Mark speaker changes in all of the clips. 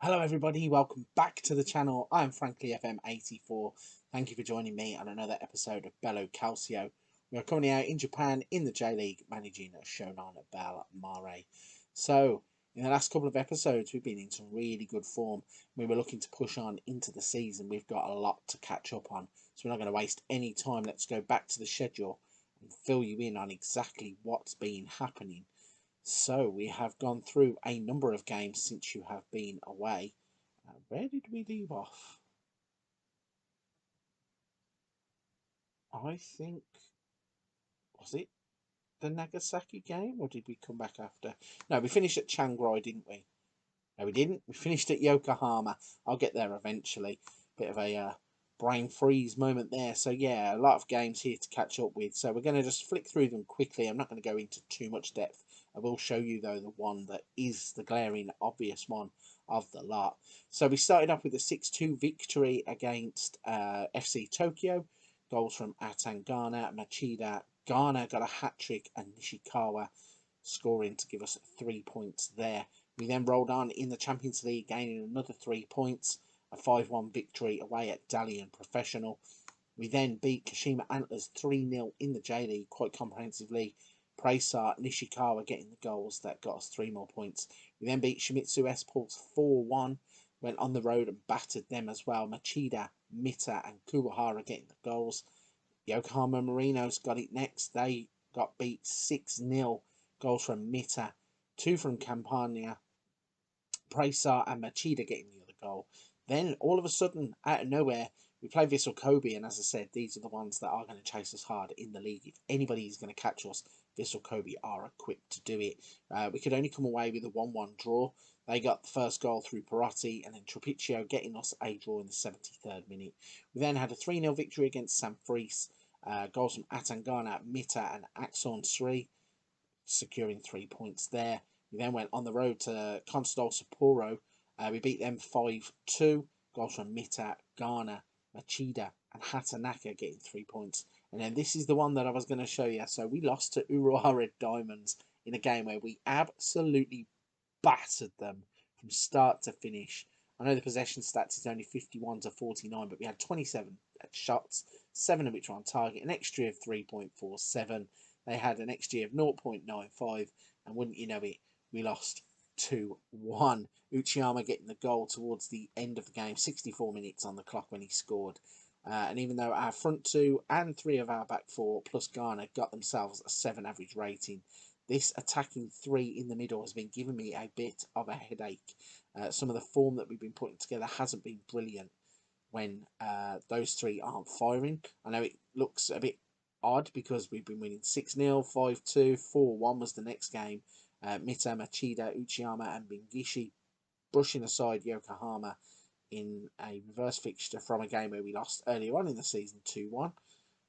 Speaker 1: Hello everybody, welcome back to the channel. I'm Frankly FM84. Thank you for joining me on another episode of Bello Calcio. We are currently out in Japan in the J-League managing Shonan Bellmare. So, in the last couple of episodes we've been in some really good form. We were looking to push on into the season. We've got a lot to catch up on, so we're not going to waste any time. Let's go back to the schedule and fill you in on exactly what's been happening. So we have gone through a number of games since you have been away. Where did we leave off? I think, was it the Nagasaki game, or did we come back after? No, we finished at Chiang Rai, didn't we? No, we didn't. We finished at Yokohama. I'll get there eventually. Bit of a brain freeze moment there. So yeah, a lot of games here to catch up with. So we're going to just flick through them quickly. I'm not going to go into too much depth. I will show you though the one that is the glaring obvious one of the lot. So we started off with a 6-2 victory against FC Tokyo. Goals from Atangana, Machida. Ghana got a hat-trick and Nishikawa scoring to give us 3 points there. We then rolled on in the Champions League, gaining another 3 points. A 5-1 victory away at Dalian Professional. We then beat Kashima Antlers 3-0 in the J-League quite comprehensively. Praesar Nishikawa getting the goals that got us 3 more points. We then beat Shimizu S-Pulse 4-1. Went on the road and battered them as well. Machida, Mita and Kuwahara getting the goals. Yokohama Marinos got it next. They got beat 6-0. Goals from Mita, 2 from Campania. Praesar and Machida getting the other goal. Then, all of a sudden, out of nowhere, we play Vissel Kobe, and as I said, these are the ones that are going to chase us hard in the league. If anybody is going to catch us, Vissel Kobe are equipped to do it. We could only come away with a 1-1 draw. They got the first goal through Perotti, and then Trapiccio getting us a draw in the 73rd minute. We then had a 3-0 victory against Sanfrecce. Goals from Atangana, Mita, and Axon Sri, securing 3 points there. We then went on the road to Constantine Sapporo. We beat them 5-2. Goals from Mita, Ghana, Machida, and Hatanaka getting 3 points. And then this is the one that I was going to show you. So we lost to Urawa Red Diamonds in a game where we absolutely battered them from start to finish. I know the possession stats is only 51-49, but we had 27 shots, 7 of which were on target, an XG of 3.47. They had an XG of 0.95, and wouldn't you know it, we lost 2-1. Uchiyama getting the goal towards the end of the game, 64 minutes on the clock when he scored. And even though our front 2 and 3 of our back 4 plus Ghana got themselves a 7 average rating, this attacking 3 in the middle has been giving me a bit of a headache. Some of the form that we've been putting together hasn't been brilliant when those 3 aren't firing. I know it looks a bit odd because we've been winning 6-0, 5-2, 4-1 was the next game. Mita, Machida, Uchiyama and Bingishi brushing aside Yokohama in a reverse fixture from a game where we lost earlier on in the season 2-1.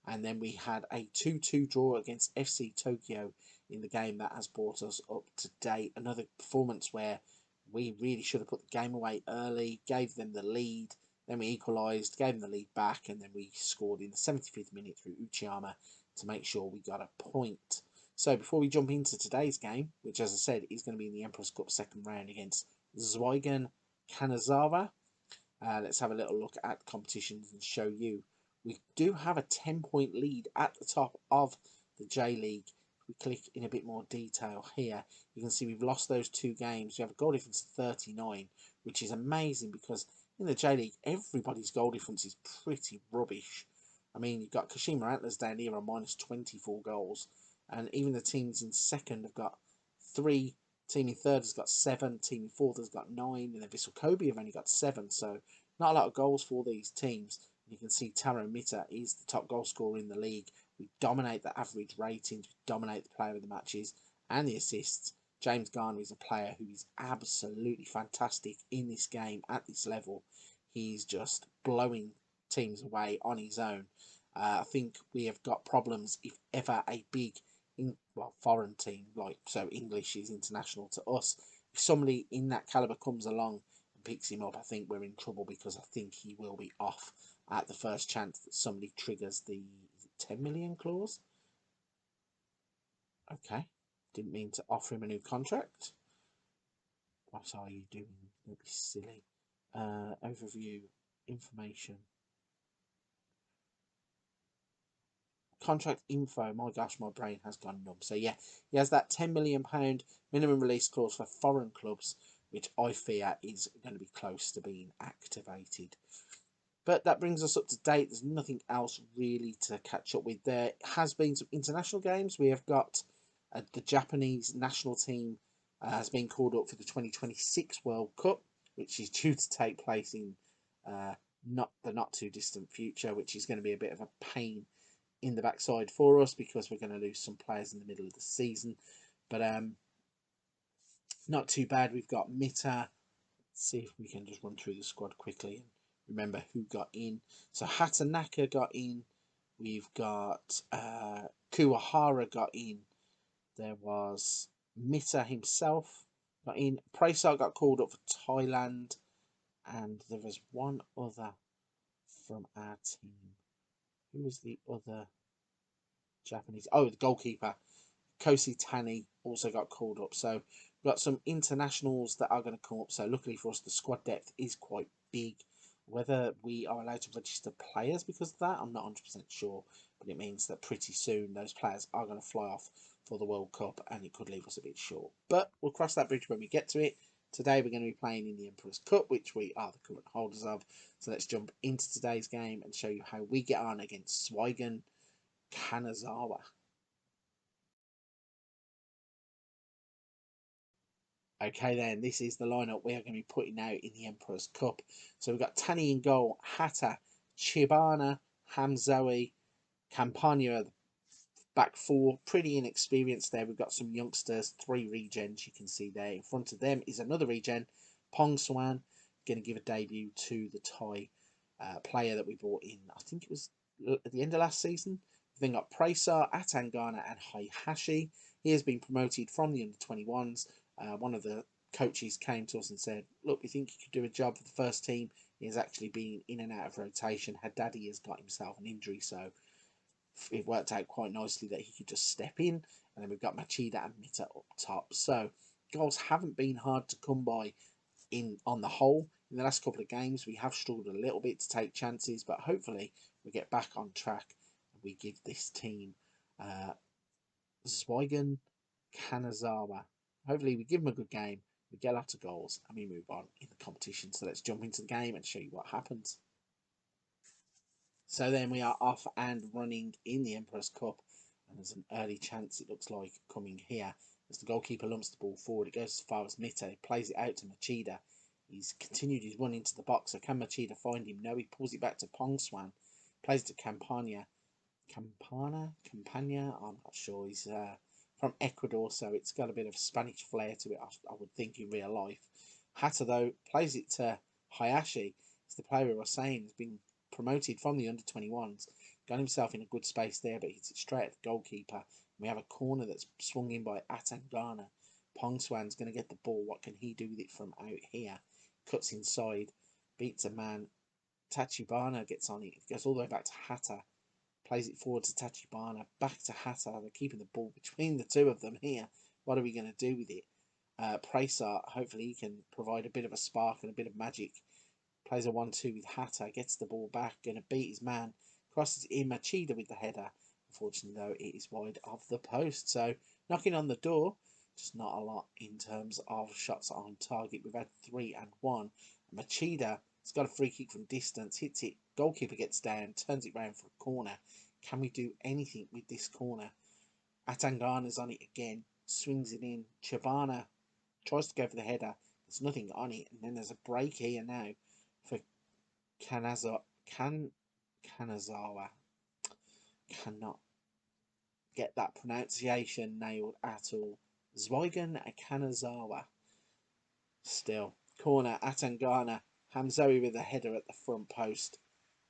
Speaker 1: And then we had a 2-2 draw against FC Tokyo in the game that has brought us up to date. Another performance where we really should have put the game away early, gave them the lead, then we equalised, gave them the lead back, and then we scored in the 75th minute through Uchiyama to make sure we got a point. So before we jump into today's game, which as I said is going to be in the Emperor's Cup second round against Zweigen Kanazawa, let's have a little look at competitions and show you. We do have a 10-point lead at the top of the J-League. If we click in a bit more detail here, you can see we've lost those 2 games. We have a goal difference of 39, which is amazing because in the J-League, everybody's goal difference is pretty rubbish. I mean, you've got Kashima Antlers down here on minus 24 goals, and even the teams in second have got 3. Team in third has got 7. Team in fourth has got 9. And then Vissel Kobe have only got 7. So not a lot of goals for these teams. You can see Taro Mita is the top goal scorer in the league. We dominate the average ratings. We dominate the player of the matches and the assists. James Garner is a player who is absolutely fantastic in this game at this level. He's just blowing teams away on his own. I think we have got problems if ever a big foreign team, so English is international to us. If somebody in that caliber comes along and picks him up, I think we're in trouble because I think he will be off at the first chance that somebody triggers the 10 million clause. Okay, didn't mean to offer him a new contract. What are you doing It'd be silly. Overview, information. Contract info. My gosh, my brain has gone numb. So yeah, he has that £10 million minimum release clause for foreign clubs, which I fear is going to be close to being activated. But that brings us up to date. There's nothing else really to catch up with. There has been some international games. We have got the Japanese national team has been called up for the 2026 World Cup, which is due to take place in not too distant future, which is going to be a bit of a pain in the backside for us because we're going to lose some players in the middle of the season. But not too bad. We've got Mita. Let's see if we can just run through the squad quickly and remember who got in. So Hatanaka got in. We've got Kuwahara got in. There was Mita himself got in. Prasar got called up for Thailand. And there was one other from our team. Who was the other Japanese? Oh, the goalkeeper. Kosi Tani also got called up. So we've got some internationals that are going to come up. So luckily for us, the squad depth is quite big. Whether we are allowed to register players because of that, I'm not 100% sure. But it means that pretty soon those players are going to fly off for the World Cup and it could leave us a bit short. But we'll cross that bridge when we get to it. Today we're going to be playing in the Emperor's Cup, which we are the current holders of. So let's jump into today's game and show you how we get on against Zweigen Kanazawa. Okay then, this is the lineup we are going to be putting out in the Emperor's Cup. So we've got Tani in goal, Hatta, Chibana, Hamzoe, Campagna back four. Pretty inexperienced there. We've got some youngsters, 3 regens you can see there. In front of them is another regen, Pong Swan, going to give a debut to the Thai player that we brought in, I think it was at the end of last season. We've then got Prasar, Atangana and Hayashi. He has been promoted from the under-21s. One of the coaches came to us and said, look, we think he could do a job for the first team. He has actually been in and out of rotation. Haddadi has got himself an injury, so it worked out quite nicely that he could just step in. And then we've got Machida and Mita up top. So goals haven't been hard to come by on the whole. In the last couple of games, we have struggled a little bit to take chances, but hopefully we get back on track and we give this team Zweigen Kanazawa. Hopefully we give them a good game, we get lots of goals, and we move on in the competition. So let's jump into the game and show you what happens. So then we are off and running in the Emperor's Cup, and there's an early chance, it looks like, coming here. As the goalkeeper lumps the ball forward, it goes as far as Mita, plays it out to Machida. He's continued his run into the box, so can Machida find him? No, he pulls it back to Pongswan, plays it to Campagna. Campagna? I'm not sure. He's from Ecuador, so it's got a bit of Spanish flair to it, I would think, in real life. Hatta, though, plays it to Hayashi. It's the player we were saying has been promoted from the under-21s. Got himself in a good space there, but hits it straight at the goalkeeper. We have a corner that's swung in by Atangana. Pongswan's going to get the ball. What can he do with it from out here? Cuts inside, beats a man. Tachibana gets on it. It goes all the way back to Hatta. Plays it forward to Tachibana, back to Hatta. They're keeping the ball between the two of them here. What are we going to do with it? Prasar, hopefully he can provide a bit of a spark and a bit of magic. Plays a 1-2 with Hatta, gets the ball back, going to beat his man. Crosses in Machida with the header. Unfortunately, though, it is wide of the post. So, knocking on the door, just not a lot in terms of shots on target. We've had 3 and 1. Machida has got a free kick from distance, hits it. Goalkeeper gets down, turns it round for a corner. Can we do anything with this corner? Atangana's on it again, swings it in. Chibana tries to go for the header. There's nothing on it. And then there's a break here now for Kanazawa. Cannot get that pronunciation nailed at all. Zweigen Kanazawa. Still. Corner, Atangana. Hamzoe with a header at the front post.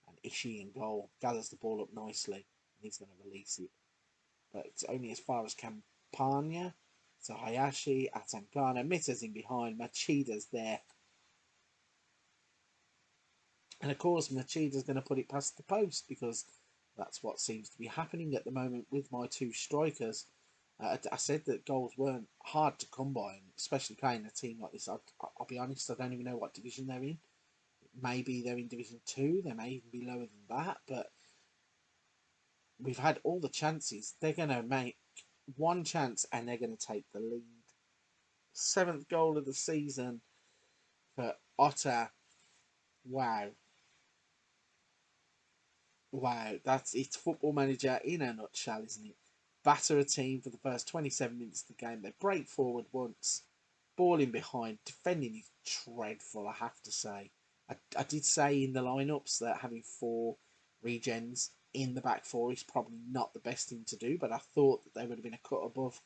Speaker 1: And Ishii in goal. Gathers the ball up nicely. And he's going to release it. But it's only as far as Campagna. So Hayashi, Atangana. Mita's in behind. Machida's there. And of course, Machida's going to put it past the post because that's what seems to be happening at the moment with my 2 strikers. I said that goals weren't hard to come by, and especially playing a team like this. I'll be honest, I don't even know what division they're in. Maybe they're in Division 2, they may even be lower than that, but we've had all the chances. They're going to make one chance and they're going to take the lead. 7th goal of the season for Otter. Wow. Wow, it's Football Manager in a nutshell, isn't it? Batter a team for the first 27 minutes of the game. They break forward once, ball in behind. Defending is dreadful, I have to say. I did say in the lineups that having 4 regens in the back 4 is probably not the best thing to do, but I thought that they would have been a cut above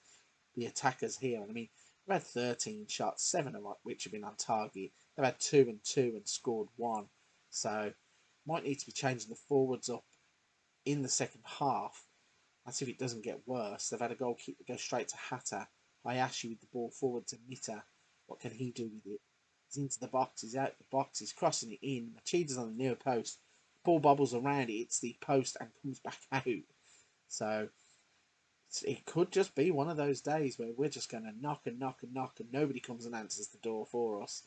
Speaker 1: the attackers here. I mean, they've had 13 shots, 7 of which have been on target. They've had 2 and 2 and scored 1. So, might need to be changing the forwards up in the second half. Let's see if it doesn't get worse. They've had a goal kick that goes straight to Hatta. Hayashi with the ball forward to Mita. What can he do with it? He's into the box. He's out the box. He's crossing it in. Machida's on the near post. Ball bobbles around it. It's the post and comes back out. So it could just be one of those days where we're just going to knock and knock and knock and nobody comes and answers the door for us.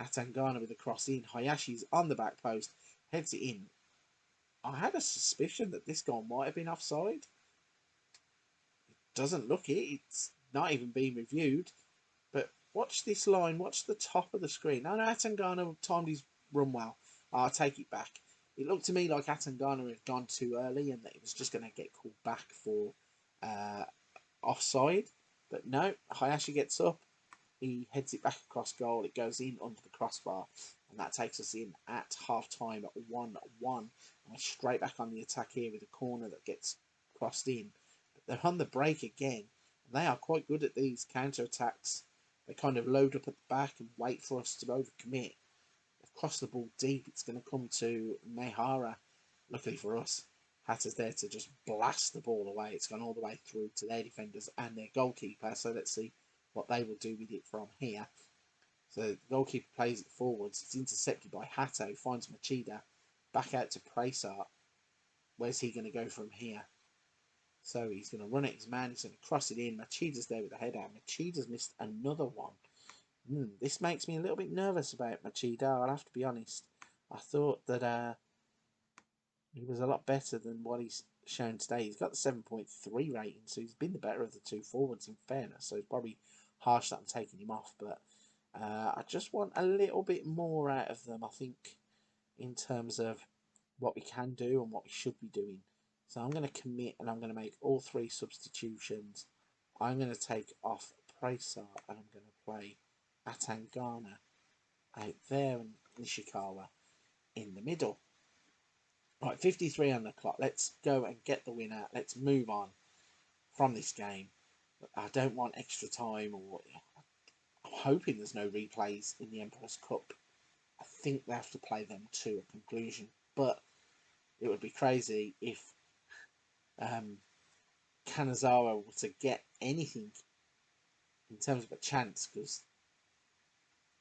Speaker 1: Atangana with a cross in. Hayashi's on the back post. Heads it in. I had a suspicion that this goal might have been offside. It doesn't look it. It's not even been reviewed. But watch this line. Watch the top of the screen. No, Atangana timed his run well. I'll take it back. It looked to me like Atangana had gone too early and that it was just going to get called back for offside. But no, Hayashi gets up. He heads it back across goal. It goes in under the crossbar. And that takes us in at half-time at 1-1. And we're straight back on the attack here with a corner that gets crossed in. But they're on the break again. And they are quite good at these counter-attacks. They kind of load up at the back and wait for us to overcommit. They've crossed the ball deep. It's going to come to Mehara. Luckily for us, Hatta's there to just blast the ball away. It's gone all the way through to their defenders and their goalkeeper. So let's see what they will do with it from here. So the goalkeeper plays it forwards. It's intercepted by Hatta, who finds Machida. Back out to Presart. Where's he going to go from here? So he's going to run at his man. He's going to cross it in. Machida's there with a header. Machida's missed another one. This makes me a little bit nervous about Machida, I'll have to be honest. I thought that he was a lot better than what he's shown today. He's got the 7.3 rating, so he's been the better of the 2 forwards in fairness. So it's probably harsh that I'm taking him off, but I just want a little bit more out of them, I think, in terms of what we can do and what we should be doing. So I'm going to commit and I'm going to make all 3 substitutions. I'm going to take off Presart and I'm going to play Atangana out there and Nishikawa in the middle. Right, 53 on the clock. Let's go and get the winner. Let's move on from this game. I don't want extra time, or I'm hoping there's no replays in the Emperor's Cup. I think they have to play them to a conclusion, but it would be crazy if Kanazawa were to get anything in terms of a chance, because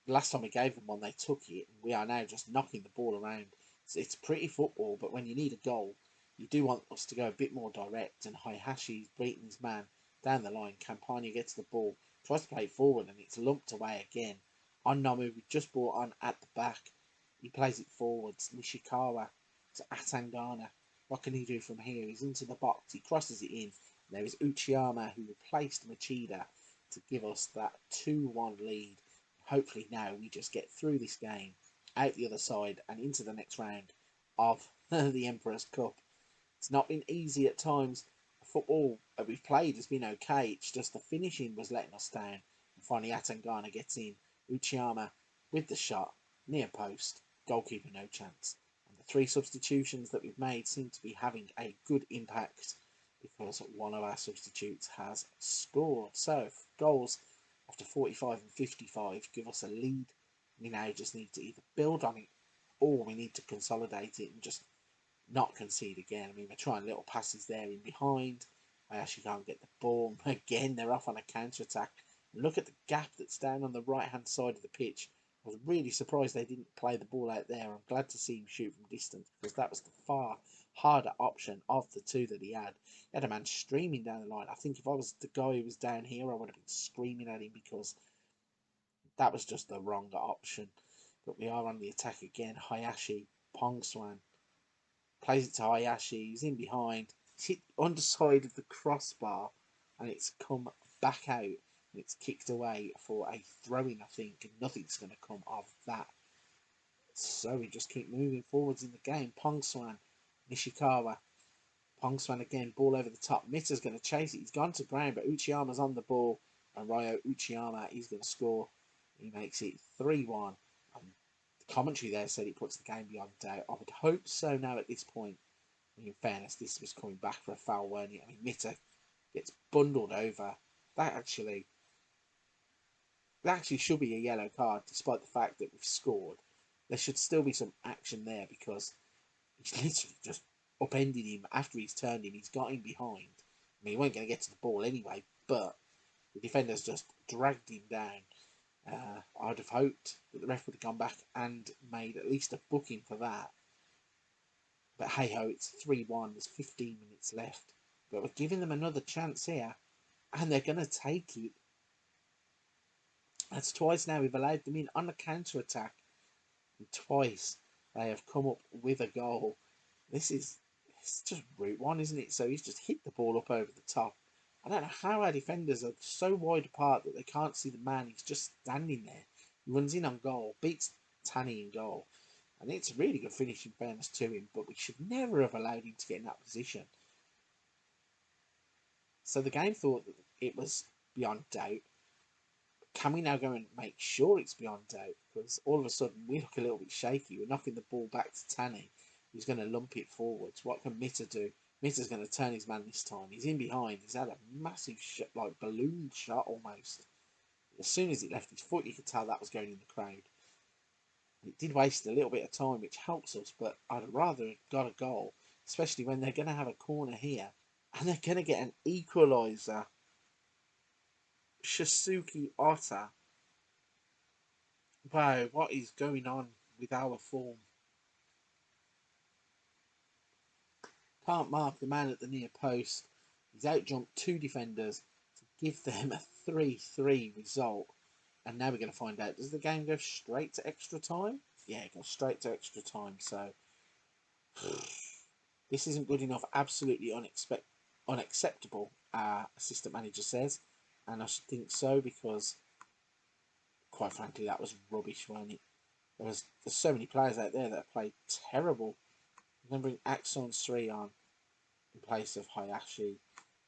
Speaker 1: the last time we gave them one, they took it, and we are now just knocking the ball around. It's pretty football, but when you need a goal, you do want us to go a bit more direct, and Hayashi's beating his man down the line. Campagna gets the ball, tries to play it forward, and it's lumped away again. On Nomu, we just brought on at the back. He plays it forwards. Nishikawa to Atangana. What can he do from here? He's into the box. He crosses it in. There is Uchiyama, who replaced Machida to give us that 2-1 lead. Hopefully now we just get through this game, out the other side, and into the next round of the Emperor's Cup. It's not been easy at times. The football that we've played has been okay. It's just the finishing was letting us down. And finally Atangana gets in. Uchiyama with the shot, near post. Goalkeeper no chance. And the 3 substitutions that we've made seem to be having a good impact, because one of our substitutes has scored. So goals after 45 and 55 give us a lead. We now just need to either build on it or we need to consolidate it and just not concede again. I mean, we're trying little passes there in behind. I actually can't get the ball. Again, they're off on a counter-attack. Look at the gap that's down on the right-hand side of the pitch. I was really surprised they didn't play the ball out there. I'm glad to see him shoot from distance, because that was the far harder option of the two that he had. He had a man streaming down the line. I think if I was the guy who was down here, I would have been screaming at him because that was just the wrong option. But we are on the attack again. Hayashi, Pongswan plays it to Hayashi. He's in behind. It's hit underside of the crossbar, and it's come back out. And it's kicked away for a throw-in, I think, and nothing's going to come of that. So we just keep moving forwards in the game. Pongswan, Nishikawa. Pongswan again, ball over the top. Mita's going to chase it. He's gone to ground, but Uchiyama's on the ball. And Ryo Uchiyama is going to score. He makes it 3-1. The commentary there said it puts the game beyond doubt. I would hope so now at this point. In fairness, this was coming back for a foul, weren't it? I mean, Mita gets bundled over. That actually should be a yellow card, despite the fact that we've scored. There should still be some action there because he's literally just upended him after he's turned him. He's got him behind. I mean, he wasn't going to get to the ball anyway, but the defender's just dragged him down. I'd have hoped that the ref would have gone back and made at least a booking for that. But hey ho, it's 3-1. There's 15 minutes left. But we're giving them another chance here, and they're going to take it. That's twice now we've allowed them in on the counter attack. And twice they have come up with a goal. It's just Route 1, isn't it? So he's just hit the ball up over the top. I don't know how our defenders are so wide apart that they can't see the man. He's just standing there. He runs in on goal, beats Tanny in goal. And it's a really good finish in fairness to him, but we should never have allowed him to get in that position. So the game thought that it was beyond doubt. Can we now go and make sure it's beyond doubt? Because all of a sudden we look a little bit shaky. We're knocking the ball back to Tanny, who's going to lump it forwards. What can Mita do? Mita's going to turn his man this time. He's in behind. He's had a massive shot, like balloon shot almost. As soon as it left his foot, you could tell that was going in the crowd. It did waste a little bit of time, which helps us, but I'd rather have got a goal, especially when they're going to have a corner here, and they're going to get an equaliser. Shisuke Otta. Wow, what is going on with our form? Can't mark the man at the near post. He's outjumped two defenders to give them a 3-3 result. And now we're going to find out, does the game go straight to extra time? Yeah, it goes straight to extra time. So this isn't good enough. Absolutely unacceptable, assistant manager says. And I should think so because, quite frankly, that was rubbish, wasn't it? There's so many players out there that played terrible. I'm going to bring Axon 3 on in place of Hayashi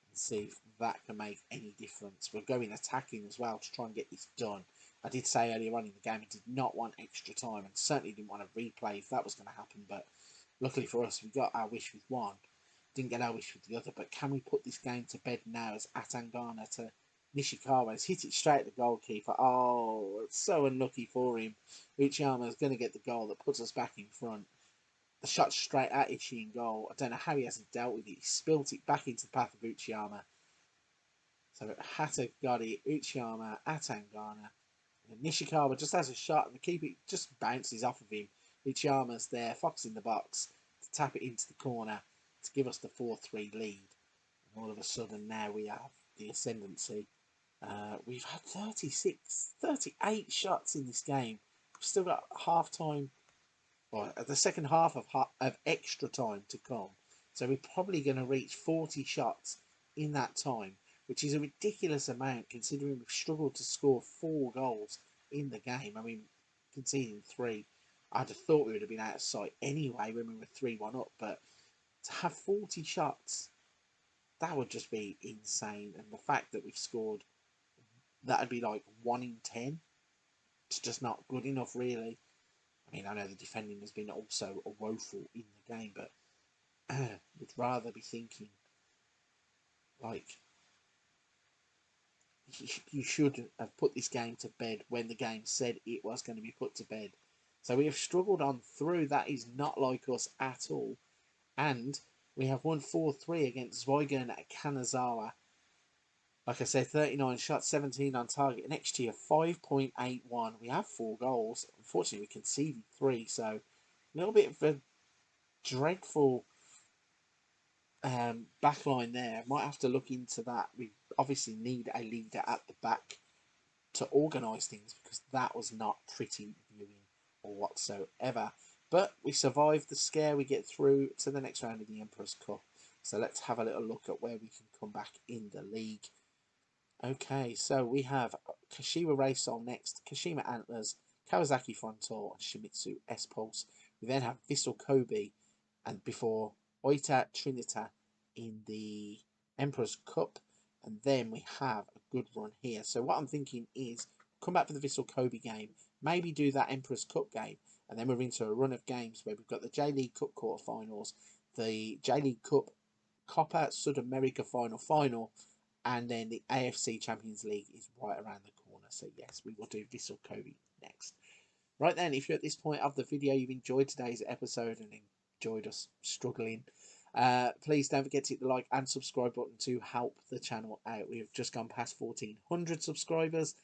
Speaker 1: and see if that can make any difference. We're going attacking as well to try and get this done. I did say earlier on in the game I did not want extra time and certainly didn't want a replay if that was going to happen, but luckily for us we got our wish with one, didn't get our wish with the other. But can we put this game to bed now as Atangana to Nishikawa has hit it straight at the goalkeeper? Oh, it's so unlucky for him. Uchiyama is going to get the goal that puts us back in front. The shot straight at Ishii in goal. I don't know how he hasn't dealt with it. He spilt it back into the path of Uchiyama. So Hatta got it. Uchiyama, Atangana. And Nishikawa just has a shot and the keeper just bounces off of him. Uchiyama's there, Fox in the box to tap it into the corner to give us the 4-3 lead. And all of a sudden now we have the ascendancy. We've had 38 shots in this game. We've still got half time. Well, the second half of extra time to come. So we're probably going to reach 40 shots in that time, which is a ridiculous amount considering we've struggled to score 4 goals in the game. I mean, conceding 3, I'd have thought we would have been out of sight anyway when we were 3-1 up, but to have 40 shots, that would just be insane. And the fact that we've scored, that would be like 1 in 10. It's just not good enough, really. I mean, I know the defending has been also woeful in the game, but would rather be thinking, like, you should have put this game to bed when the game said it was going to be put to bed. So we have struggled on through. That is not like us at all. And we have won 4-3 against Zweigen Kanazawa. Like I said, 39 shots, 17 on target, an XG of 5.81. We have 4 goals. Unfortunately, we conceded 3, so a little bit of a dreadful back line there. Might have to look into that. We obviously need a leader at the back to organise things, because that was not pretty viewing or whatsoever. But we survived the scare. We get through to the next round of the Emperor's Cup. So let's have a little look at where we can come back in the league. Okay, so we have Kashiwa Raysol next, Kashima Antlers, Kawasaki Frontal, and Shimizu S-Pulse. We then have Vissel Kobe, and before Oita Trinita in the Emperor's Cup. And then we have a good run here. So what I'm thinking is come back for the Vissel Kobe game, maybe do that Emperor's Cup game, and then we're into a run of games where we've got the J-League Cup quarterfinals, the J-League Cup Copa Sudamerica final, and then the AFC Champions League is right around the corner. So yes, we will do Vissel Kobe next. Right then, if you're at this point of the video, you've enjoyed today's episode and enjoyed us struggling, please don't forget to hit the like and subscribe button to help the channel out. We've just gone past 1,400 subscribers.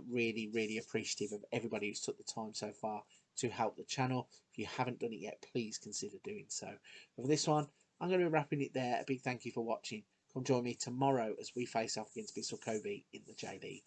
Speaker 1: Really, really appreciative of everybody who's took the time so far to help the channel. If you haven't done it yet, please consider doing so. For this one, I'm going to be wrapping it there. A big thank you for watching. Come join me tomorrow as we face off against Vissel Kobe in the J-League.